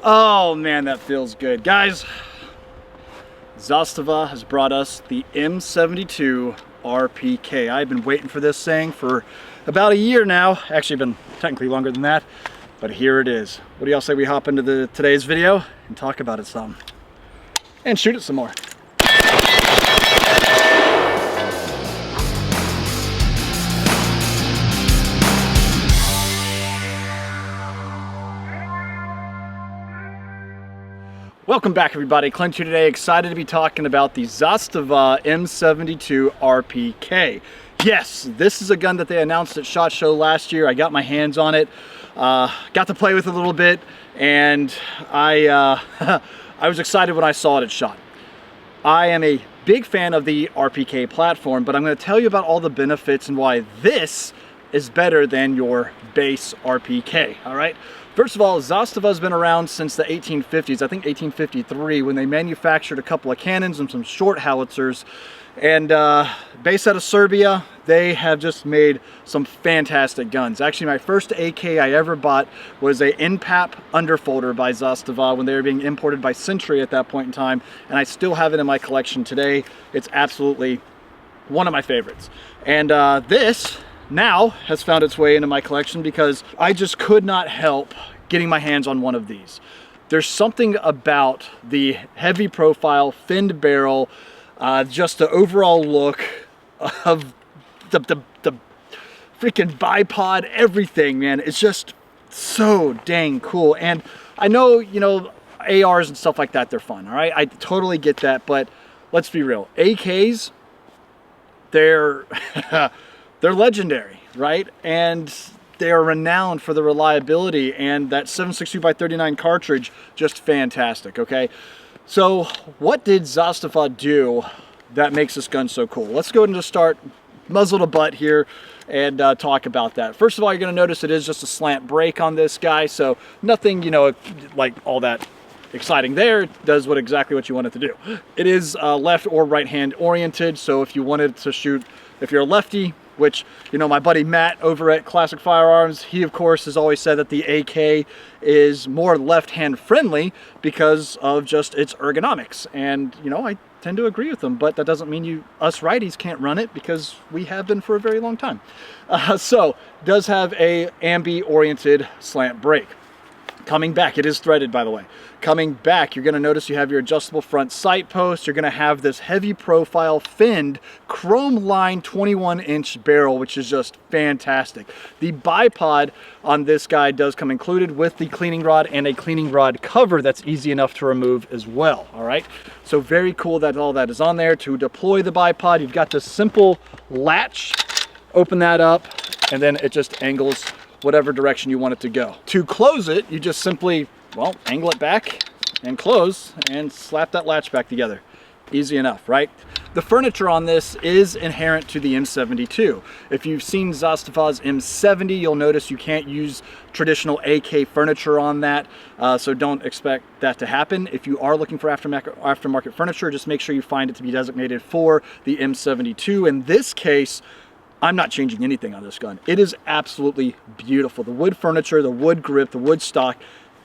Oh man, that feels good. Guys, Zastava has brought us the M72 RPK. I've been waiting for this thing for about a year now. Actually been technically longer than that, but here it is. What do y'all say we hop into today's video and talk about it some? And shoot it some more. Welcome back everybody, Clint here today, excited to be talking about the Zastava M72 RPK. Yes, this is a gun that they announced at SHOT Show last year. I got my hands on it, got to play with it a little bit, and I was excited when I saw it at SHOT. I am a big fan of the RPK platform, but I'm going to tell you about all the benefits and why this is better than your base RPK, all right? First of all, Zastava has been around since the 1850s, I think 1853, when they manufactured a couple of cannons and some short howitzers. And based out of Serbia, they have just made some fantastic guns. Actually, my first AK I ever bought was a NPAP underfolder by Zastava when they were being imported by Century at that point in time, and I still have it in my collection today. It's absolutely one of my favorites. And this now has found its way into my collection because I just could not help getting my hands on one of these. There's something about the heavy profile, finned barrel, just the overall look of the freaking bipod, everything, man. It's just so dang cool. And I know, you know, ARs and stuff like that, they're fun, all right? I totally get that, but let's be real. AKs, they're they're legendary, right? And they're renowned for the reliability, and that 7.62x39 cartridge, just fantastic, okay? So what did Zastava do that makes this gun so cool? Let's go ahead and just start muzzle to butt here and talk about that. First of all, you're gonna notice it is just a slant brake on this guy, so nothing, you know, like all that exciting there. It does exactly what you want it to do. It is left or right hand oriented, so if you wanted to shoot, if you're a lefty, which, you know, my buddy Matt over at Classic Firearms, he of course has always said that the AK is more left-hand friendly because of just its ergonomics. And, you know, I tend to agree with him, but that doesn't mean us righties can't run it, because we have been for a very long time. So, does have a ambi-oriented slant brake. Coming back, it is threaded, by the way. Coming back, you're gonna notice you have your adjustable front sight post. You're gonna have this heavy profile finned chrome line 21-inch barrel, which is just fantastic. The bipod on this guy does come included with the cleaning rod and a cleaning rod cover that's easy enough to remove as well, all right? So very cool that all that is on there. To deploy the bipod, you've got this simple latch. Open that up, and then it just angles whatever direction you want it to go. To close it, you just simply, well, angle it back and close and slap that latch back together. Easy enough, right? The furniture on this is inherent to the M72. If you've seen Zastava's M70, you'll notice you can't use traditional AK furniture on that, so don't expect that to happen. If you are looking for aftermarket furniture, just make sure you find it to be designated for the M72. In this case, I'm not changing anything on this gun. It is absolutely beautiful. The wood furniture, the wood grip, the wood stock,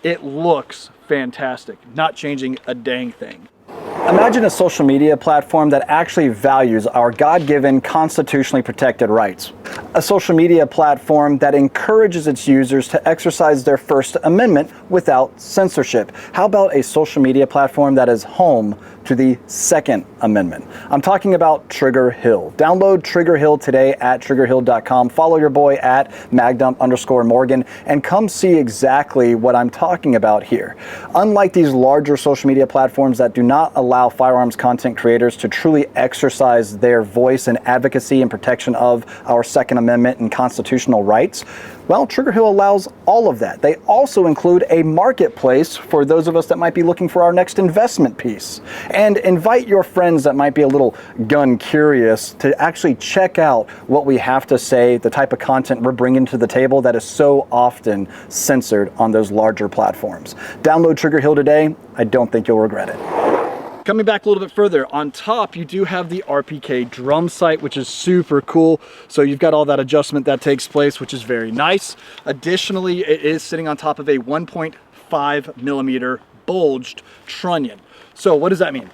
it looks fantastic. Not changing a dang thing. Imagine a social media platform that actually values our God-given, constitutionally protected rights. A social media platform that encourages its users to exercise their First Amendment without censorship. How about a social media platform that is home to the Second Amendment? I'm talking about Trigger Hill. Download Trigger Hill today at triggerhill.com. Follow your boy at magdump_Morgan and come see exactly what I'm talking about here. Unlike these larger social media platforms that do not allow firearms content creators to truly exercise their voice and advocacy and protection of our Second Amendment and constitutional rights, well, Trigger Hill allows all of that. They also include a marketplace for those of us that might be looking for our next investment piece. And invite your friends that might be a little gun curious to actually check out what we have to say, the type of content we're bringing to the table that is so often censored on those larger platforms. Download Trigger Hill today. I don't think you'll regret it. Coming back a little bit further, on top you do have the RPK drum sight, which is super cool. So you've got all that adjustment that takes place, which is very nice. Additionally, it is sitting on top of a 1.5 5mm bulged trunnion. So what does that mean?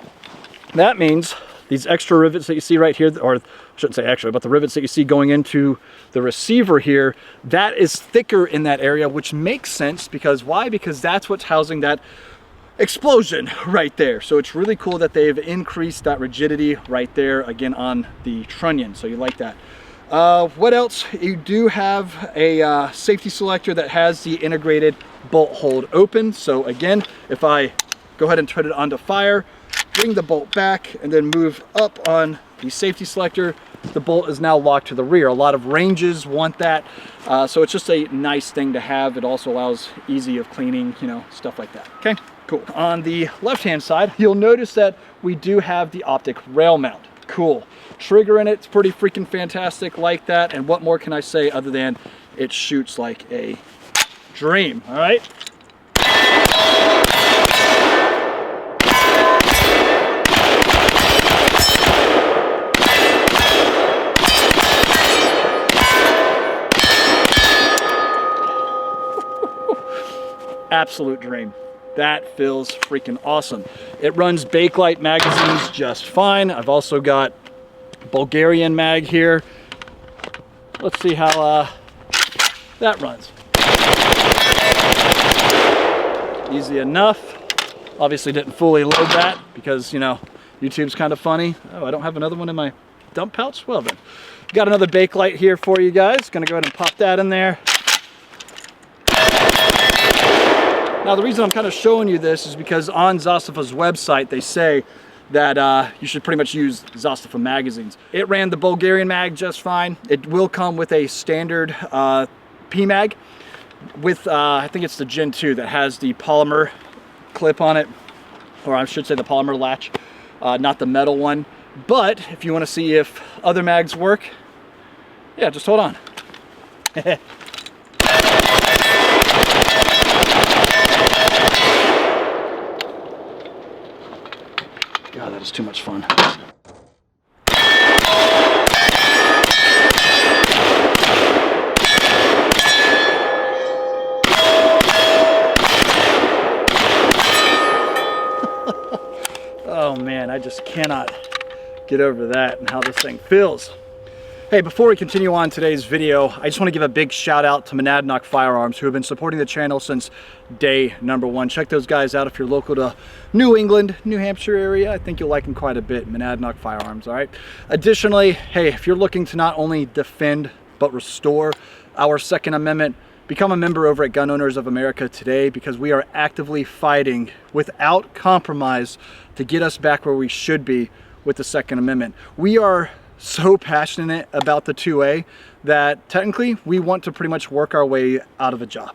That means these extra rivets that you see right here, or I shouldn't say extra, but the rivets that you see going into the receiver here, that is thicker in that area, which makes sense because why? Because that's what's housing that explosion right there. So it's really cool that they've increased that rigidity right there again on the trunnion. So you like that. What else? You do have a safety selector that has the integrated bolt hold open. So again, if I go ahead and turn it on to fire, bring the bolt back and then move up on the safety selector, the bolt is now locked to the rear. A lot of ranges want that. So it's just a nice thing to have. It also allows easy of cleaning, you know, stuff like that. Okay, cool. On the left-hand side, you'll notice that we do have the optic rail mount. Cool. Trigger in it, it's pretty freaking fantastic like that. And what more can I say other than it shoots like a dream, all right? Absolute dream. That feels freaking awesome. It runs Bakelite magazines just fine. I've also got Bulgarian mag here. Let's see how that runs. Easy enough. Obviously didn't fully load that because, you know, YouTube's kind of funny. Oh, I don't have another one in my dump pouch? Well then. Got another Bakelite here for you guys. Gonna go ahead and pop that in there. Now the reason I'm kind of showing you this is because on Zastava's website they say that you should pretty much use Zastava magazines. It ran the Bulgarian mag just fine. It will come with a standard PMag with, I think it's the Gen 2 that has the polymer clip on it, or I should say the polymer latch, not the metal one. But if you want to see if other mags work, yeah, just hold on. God, that is too much fun. Oh man, I just cannot get over that and how this thing feels. Hey, before we continue on today's video, I just want to give a big shout out to Monadnock Firearms, who have been supporting the channel since day number one. Check those guys out if you're local to New England, New Hampshire area. I think you'll like them quite a bit, Monadnock Firearms, all right? Additionally, hey, if you're looking to not only defend, but restore our Second Amendment, become a member over at Gun Owners of America today, because we are actively fighting without compromise to get us back where we should be with the Second Amendment. We are so passionate about the 2A that technically we want to pretty much work our way out of a job.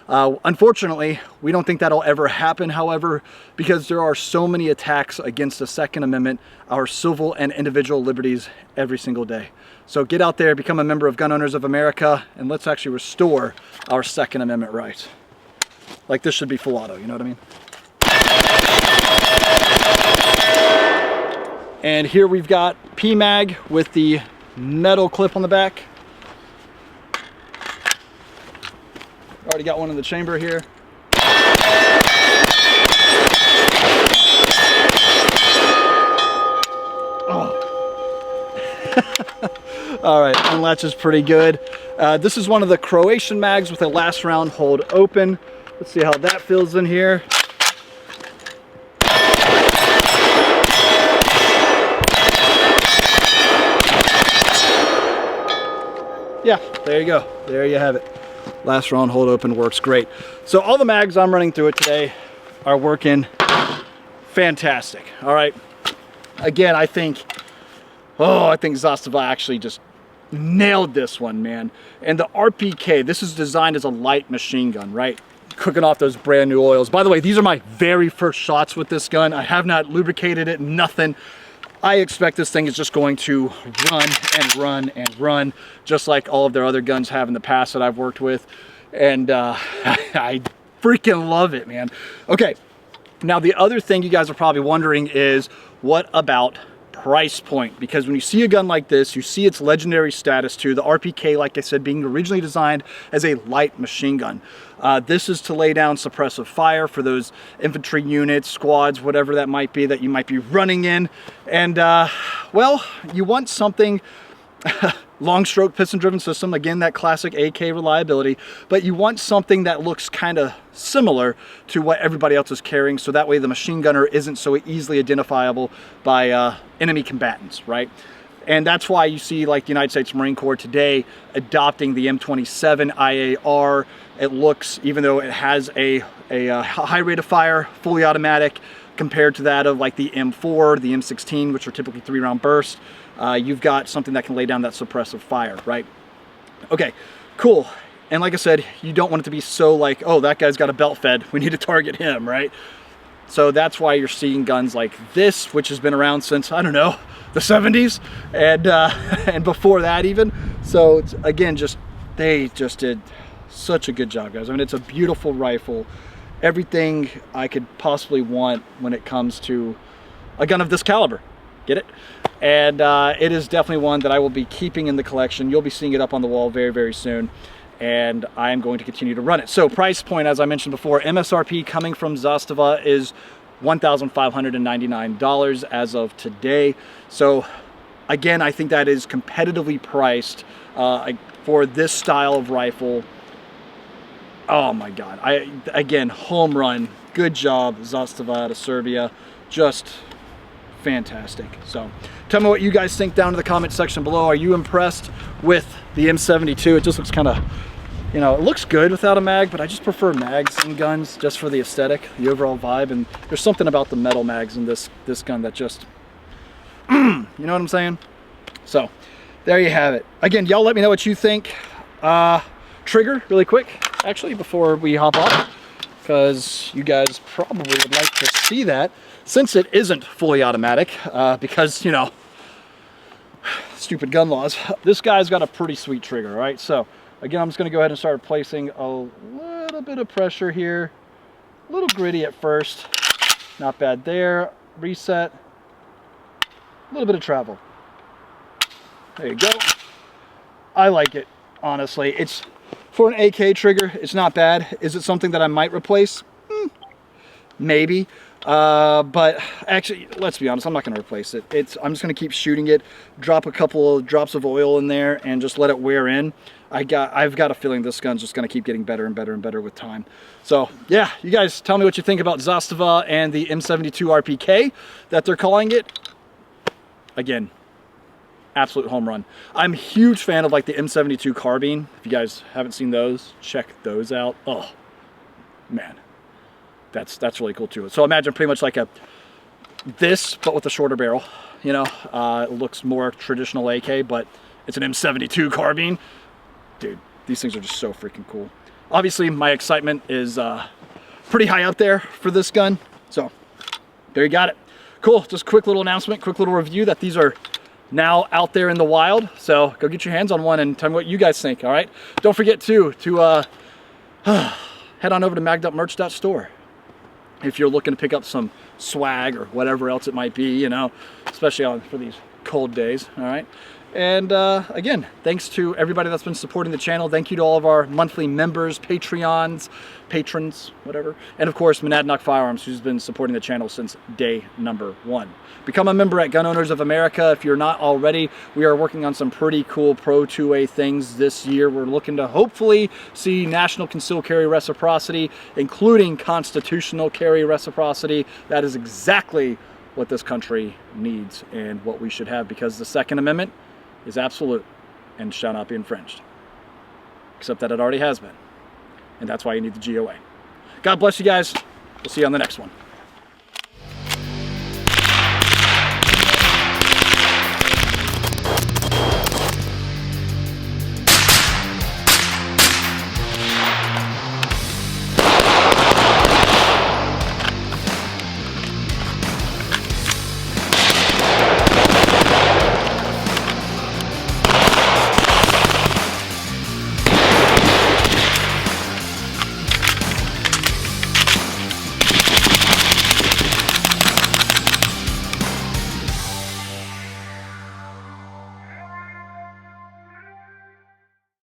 Unfortunately, we don't think that'll ever happen, however, because there are so many attacks against the Second Amendment, our civil and individual liberties every single day. So get out there, become a member of Gun Owners of America, and let's actually restore our Second Amendment rights. Like this should be full auto, you know what I mean? And here we've got PMag with the metal clip on the back. Already got one in the chamber here. Oh. All right, unlatch is pretty good. This is one of the Croatian mags with a last round hold open. Let's see how that feels in here. Yeah, there you go. There you have it. Last round hold open works great. So all the mags I'm running through it today are working fantastic. All right. Again, I think Zastava actually just nailed this one, man. And the RPK, this is designed as a light machine gun, right? Cooking off those brand new oils. By the way, these are my very first shots with this gun. I have not lubricated it, nothing. I expect this thing is just going to run and run and run, just like all of their other guns have in the past that I've worked with. And I freaking love it, man. Okay, now the other thing you guys are probably wondering is, what about price point, because when you see a gun like this, you see its legendary status too. The RPK, like I said, being originally designed as a light machine gun. This is to lay down suppressive fire for those infantry units, squads, whatever that might be that you might be running in. And well, you want something long stroke piston driven system, again that classic AK reliability, but you want something that looks kind of similar to what everybody else is carrying, so that way the machine gunner isn't so easily identifiable by enemy combatants, right? And that's why you see like the United States Marine Corps today adopting the M27 IAR. It looks, even though it has a high rate of fire, fully automatic, compared to that of like the M4, the M16, which are typically 3-round bursts, you've got something that can lay down that suppressive fire, right? Okay, cool. And like I said, you don't want it to be so like, oh, that guy's got a belt fed, we need to target him, right? So that's why you're seeing guns like this, which has been around since, I don't know, the 70s and before that even. So it's, again, they just did such a good job, guys. I mean, it's a beautiful rifle. Everything I could possibly want when it comes to a gun of this caliber. Get it? And it is definitely one that I will be keeping in the collection. You'll be seeing it up on the wall very, very soon. And I am going to continue to run it. So price point, as I mentioned before, MSRP coming from Zastava is $1,599 as of today. So again, I think that is competitively priced for this style of rifle. Oh my God. Again, home run. Good job, Zastava out of Serbia. Just fantastic. So tell me what you guys think down in the comment section below. Are you impressed with the M72? It just looks kind of, you know, it looks good without a mag, but I just prefer mags in guns just for the aesthetic, the overall vibe. And there's something about the metal mags in this gun that just, you know what I'm saying? So there you have it. Again, y'all let me know what you think. Trigger really quick, actually, before we hop off, because you guys probably would like to see that, since it isn't fully automatic, because, you know, stupid gun laws. This guy's got a pretty sweet trigger, right? So again, I'm just going to go ahead and start placing a little bit of pressure here. A little gritty at first. Not bad there. Reset. A little bit of travel. There you go. I like it, honestly. It's, for an AK trigger, it's not bad. Is it something that I might replace? Maybe. But actually, let's be honest, I'm not going to replace it. I'm just going to keep shooting it, drop a couple of drops of oil in there, and just let it wear in. I've got a feeling this gun's just going to keep getting better and better and better with time. So yeah, you guys tell me what you think about Zastava and the M72 RPK that they're calling it. Again, absolute home run. I'm a huge fan of like the M72 carbine. If you guys haven't seen those, check those out. Oh man, that's really cool too. So imagine pretty much like this, but with a shorter barrel. You know, it looks more traditional AK, but it's an M72 carbine. Dude, these things are just so freaking cool. Obviously, my excitement is pretty high up there for this gun. So there you got it. Cool. Just a quick little announcement, quick little review that these are now out there in the wild. So go get your hands on one and tell me what you guys think. All right. Don't forget to head on over to magdupmerch.store if you're looking to pick up some swag or whatever else it might be, you know, especially for these cold days. All right. And again, thanks to everybody that's been supporting the channel. Thank you to all of our monthly members, patrons, whatever. And of course, Monadnock Firearms, who's been supporting the channel since day number 1. Become a member at Gun Owners of America if you're not already. We are working on some pretty cool Pro 2A things this year. We're looking to hopefully see national concealed carry reciprocity, including constitutional carry reciprocity. That is exactly what this country needs and what we should have, because the Second Amendment is absolute and shall not be infringed, except that it already has been, and that's why you need the GOA. God bless you guys. We'll see you on the next one.